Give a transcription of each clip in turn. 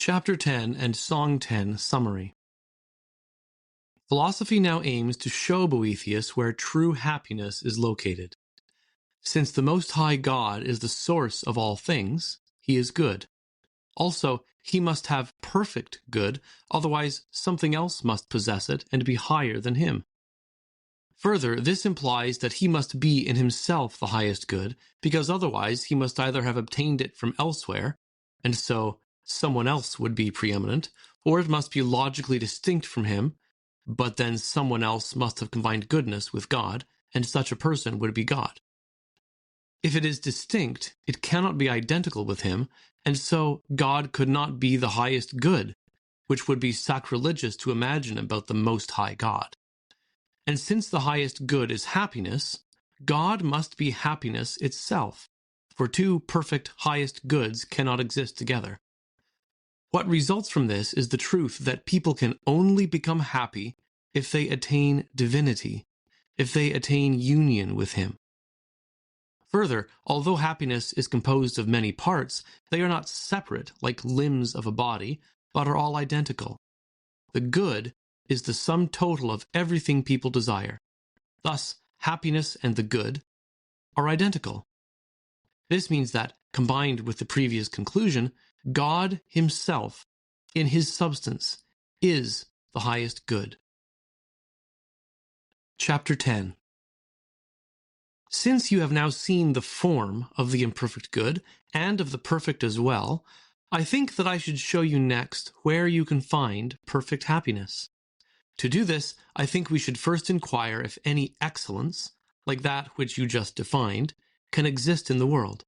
Chapter 10 and Song 10 Summary. Philosophy now aims to show Boethius where true happiness is located. Since the Most High God is the source of all things, he is good. Also, he must have perfect good, otherwise something else must possess it and be higher than him. Further, this implies that he must be in himself the highest good, because otherwise he must either have obtained it from elsewhere, and so someone else would be preeminent, or it must be logically distinct from him, but then someone else must have combined goodness with God, and such a person would be God. If it is distinct, it cannot be identical with him, and so God could not be the highest good, which would be sacrilegious to imagine about the Most High God. And since the highest good is happiness, God must be happiness itself, for two perfect highest goods cannot exist together. What results from this is the truth that people can only become happy if they attain divinity, if they attain union with him. Further, although happiness is composed of many parts, they are not separate like limbs of a body, but are all identical. The good is the sum total of everything people desire. Thus, happiness and the good are identical. This means that, combined with the previous conclusion, God himself, in his substance, is the highest good. Chapter 10. Since you have now seen the form of the imperfect good, and of the perfect as well, I think that I should show you next where you can find perfect happiness. To do this, I think we should first inquire if any excellence, like that which you just defined, can exist in the world.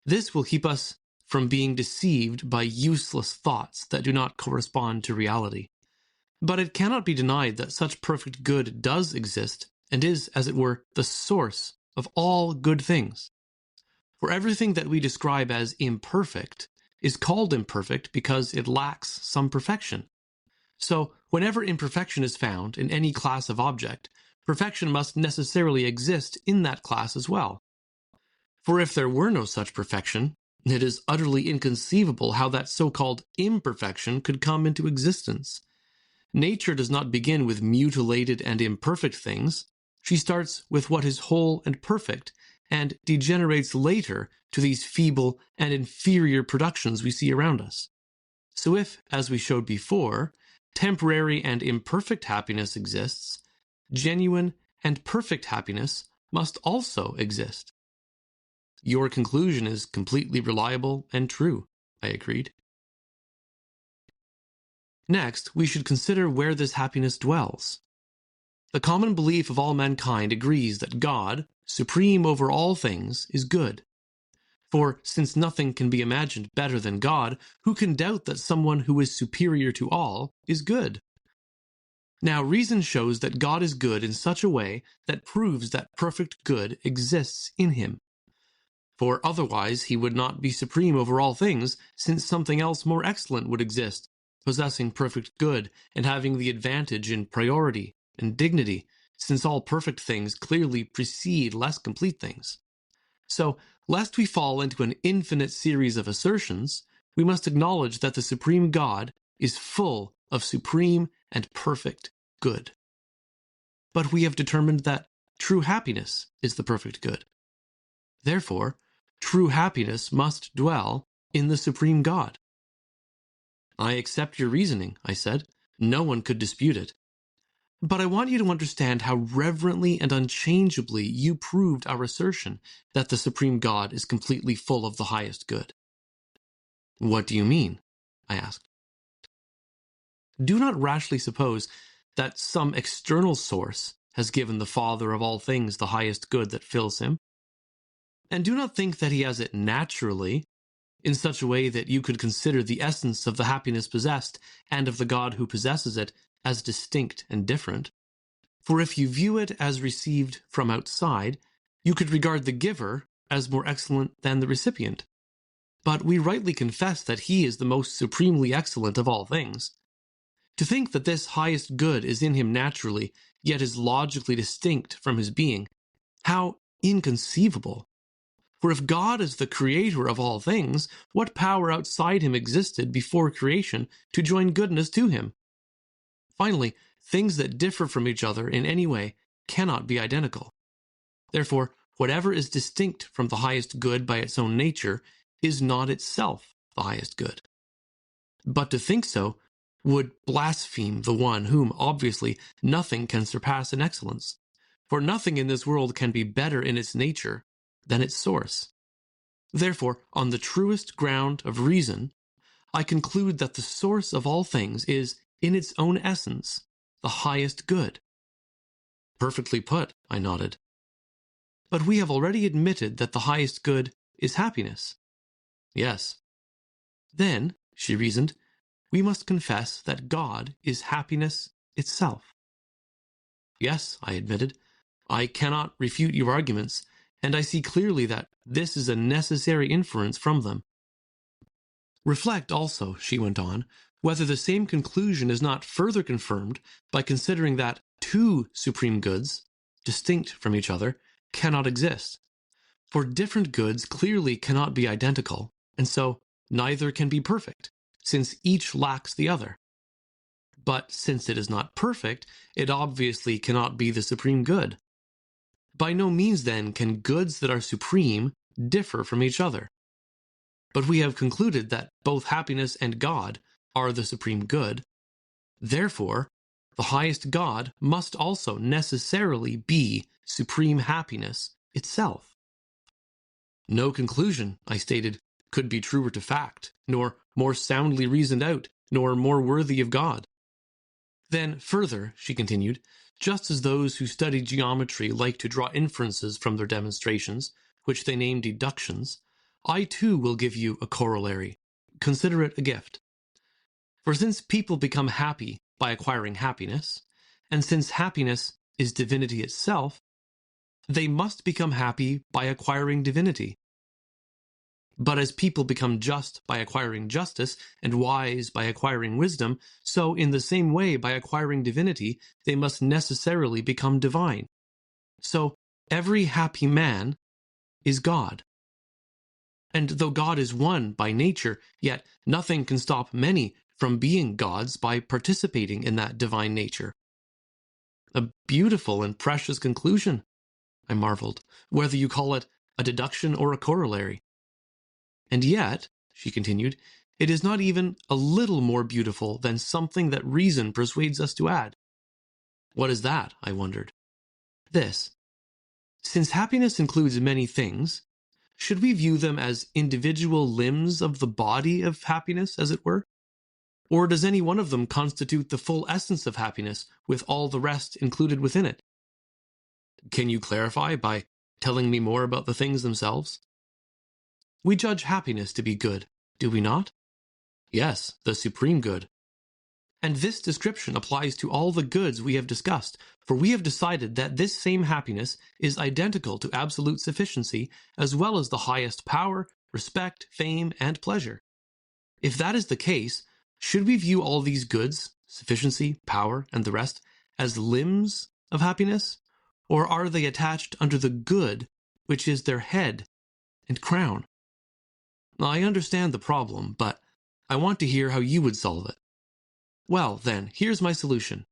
This will keep us from being deceived by useless thoughts that do not correspond to reality. But it cannot be denied that such perfect good does exist, and is, as it were, the source of all good things. For everything that we describe as imperfect is called imperfect because it lacks some perfection. So, whenever imperfection is found in any class of object, perfection must necessarily exist in that class as well. For if there were no such perfection, it is utterly inconceivable how that so-called imperfection could come into existence. Nature does not begin with mutilated and imperfect things. She starts with what is whole and perfect, and degenerates later to these feeble and inferior productions we see around us. So if, as we showed before, temporary and imperfect happiness exists, genuine and perfect happiness must also exist. Your conclusion is completely reliable and true, I agreed. Next, we should consider where this happiness dwells. The common belief of all mankind agrees that God, supreme over all things, is good. For since nothing can be imagined better than God, who can doubt that someone who is superior to all is good? Now, reason shows that God is good in such a way that proves that perfect good exists in him. For otherwise he would not be supreme over all things, since something else more excellent would exist, possessing perfect good and having the advantage in priority and dignity, since all perfect things clearly precede less complete things. So, lest we fall into an infinite series of assertions, we must acknowledge that the supreme God is full of supreme and perfect good. But we have determined that true happiness is the perfect good. Therefore, true happiness must dwell in the supreme God. I accept your reasoning, I said. No one could dispute it. But I want you to understand how reverently and unchangeably you proved our assertion that the supreme God is completely full of the highest good. What do you mean? I asked. Do not rashly suppose that some external source has given the Father of all things the highest good that fills him. And do not think that he has it naturally, in such a way that you could consider the essence of the happiness possessed and of the God who possesses it as distinct and different. For if you view it as received from outside, you could regard the giver as more excellent than the recipient. But we rightly confess that he is the most supremely excellent of all things. To think that this highest good is in him naturally, yet is logically distinct from his being, how inconceivable! For if God is the creator of all things, what power outside him existed before creation to join goodness to him? Finally, things that differ from each other in any way cannot be identical. Therefore, whatever is distinct from the highest good by its own nature is not itself the highest good. But to think so would blaspheme the one whom, obviously, nothing can surpass in excellence. For nothing in this world can be better in its nature than its source. Therefore, on the truest ground of reason, I conclude that the source of all things is, in its own essence, the highest good. Perfectly put, I nodded. But we have already admitted that the highest good is happiness. Yes. Then, she reasoned, we must confess that God is happiness itself. Yes, I admitted. I cannot refute your arguments, and I see clearly that this is a necessary inference from them. Reflect also, she went on, whether the same conclusion is not further confirmed by considering that two supreme goods, distinct from each other, cannot exist. For different goods clearly cannot be identical, and so neither can be perfect, since each lacks the other. But since it is not perfect, it obviously cannot be the supreme good. By no means, then, can goods that are supreme differ from each other. But we have concluded that both happiness and God are the supreme good. Therefore, the highest God must also necessarily be supreme happiness itself. No conclusion, I stated, could be truer to fact, nor more soundly reasoned out, nor more worthy of God. Then further, she continued, just as those who study geometry like to draw inferences from their demonstrations, which they name deductions, I too will give you a corollary. Consider it a gift. For since people become happy by acquiring happiness, and since happiness is divinity itself, they must become happy by acquiring divinity. But as people become just by acquiring justice, and wise by acquiring wisdom, so in the same way by acquiring divinity, they must necessarily become divine. So every happy man is God. And though God is one by nature, yet nothing can stop many from being gods by participating in that divine nature. A beautiful and precious conclusion, I marveled, whether you call it a deduction or a corollary. And yet, she continued, it is not even a little more beautiful than something that reason persuades us to add. What is that? I wondered. This. Since happiness includes many things, should we view them as individual limbs of the body of happiness, as it were? Or does any one of them constitute the full essence of happiness, with all the rest included within it? Can you clarify by telling me more about the things themselves? We judge happiness to be good, do we not? Yes, the supreme good. And this description applies to all the goods we have discussed, for we have decided that this same happiness is identical to absolute sufficiency, as well as the highest power, respect, fame, and pleasure. If that is the case, should we view all these goods, sufficiency, power, and the rest, as limbs of happiness? Or are they attached under the good, which is their head and crown? I understand the problem, but I want to hear how you would solve it. Well, then, here's my solution.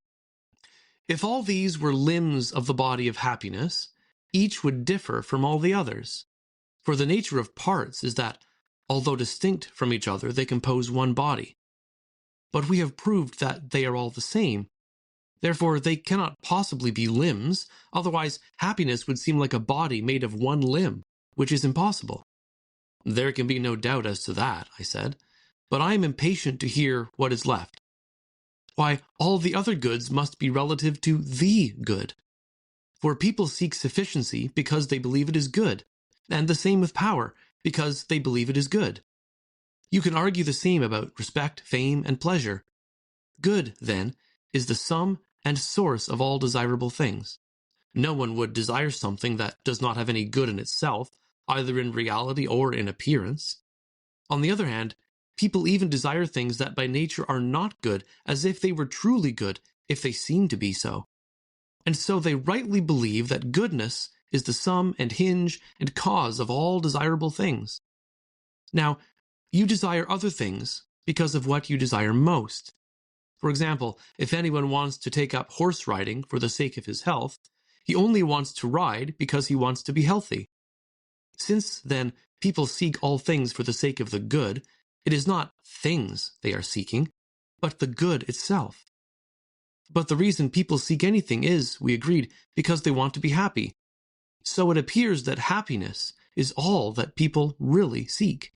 If all these were limbs of the body of happiness, each would differ from all the others. For the nature of parts is that, although distinct from each other, they compose one body. But we have proved that they are all the same. Therefore, they cannot possibly be limbs, otherwise happiness would seem like a body made of one limb, which is impossible. There can be no doubt as to that, I said, but I am impatient to hear what is left. Why, all the other goods must be relative to the good. For people seek sufficiency because they believe it is good, and the same with power, because they believe it is good. You can argue the same about respect, fame, and pleasure. Good, then, is the sum and source of all desirable things. No one would desire something that does not have any good in itself, either in reality or in appearance. On the other hand, people even desire things that by nature are not good, as if they were truly good, if they seem to be so. And so they rightly believe that goodness is the sum and hinge and cause of all desirable things. Now, you desire other things because of what you desire most. For example, if anyone wants to take up horse riding for the sake of his health, he only wants to ride because he wants to be healthy. Since, then, people seek all things for the sake of the good, it is not things they are seeking, but the good itself. But the reason people seek anything is, we agreed, because they want to be happy. So it appears that happiness is all that people really seek.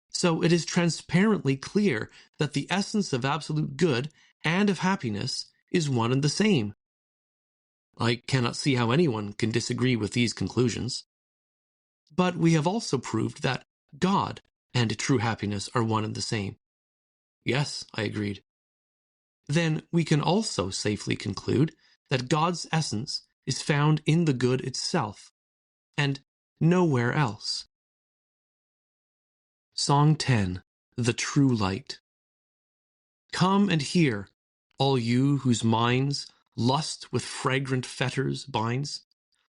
So it is transparently clear that the essence of absolute good and of happiness is one and the same. I cannot see how anyone can disagree with these conclusions. But we have also proved that God and true happiness are one and the same. Yes, I agreed. Then we can also safely conclude that God's essence is found in the good itself, and nowhere else. Song 10, The True Light. Come and hear, all you whose minds lust with fragrant fetters binds,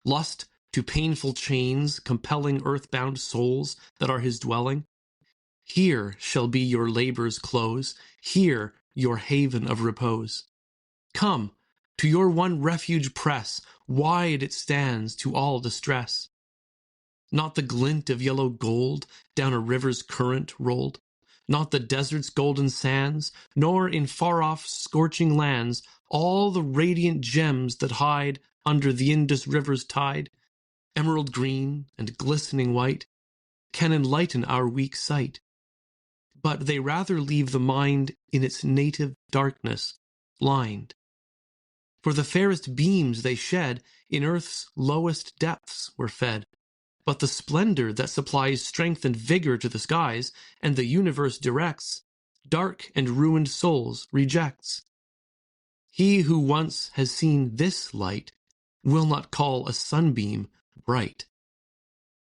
lust to painful chains compelling earthbound souls that are his dwelling. Here shall be your labor's close, here your haven of repose. Come, to your one refuge press, wide it stands to all distress. Not the glint of yellow gold down a river's current rolled, not the desert's golden sands, nor in far-off scorching lands all the radiant gems that hide under the Indus River's tide, emerald green and glistening white, can enlighten our weak sight. But they rather leave the mind in its native darkness, blind. For the fairest beams they shed in earth's lowest depths were fed, but the splendor that supplies strength and vigor to the skies, and the universe directs, dark and ruined souls rejects. He who once has seen this light will not call a sunbeam bright.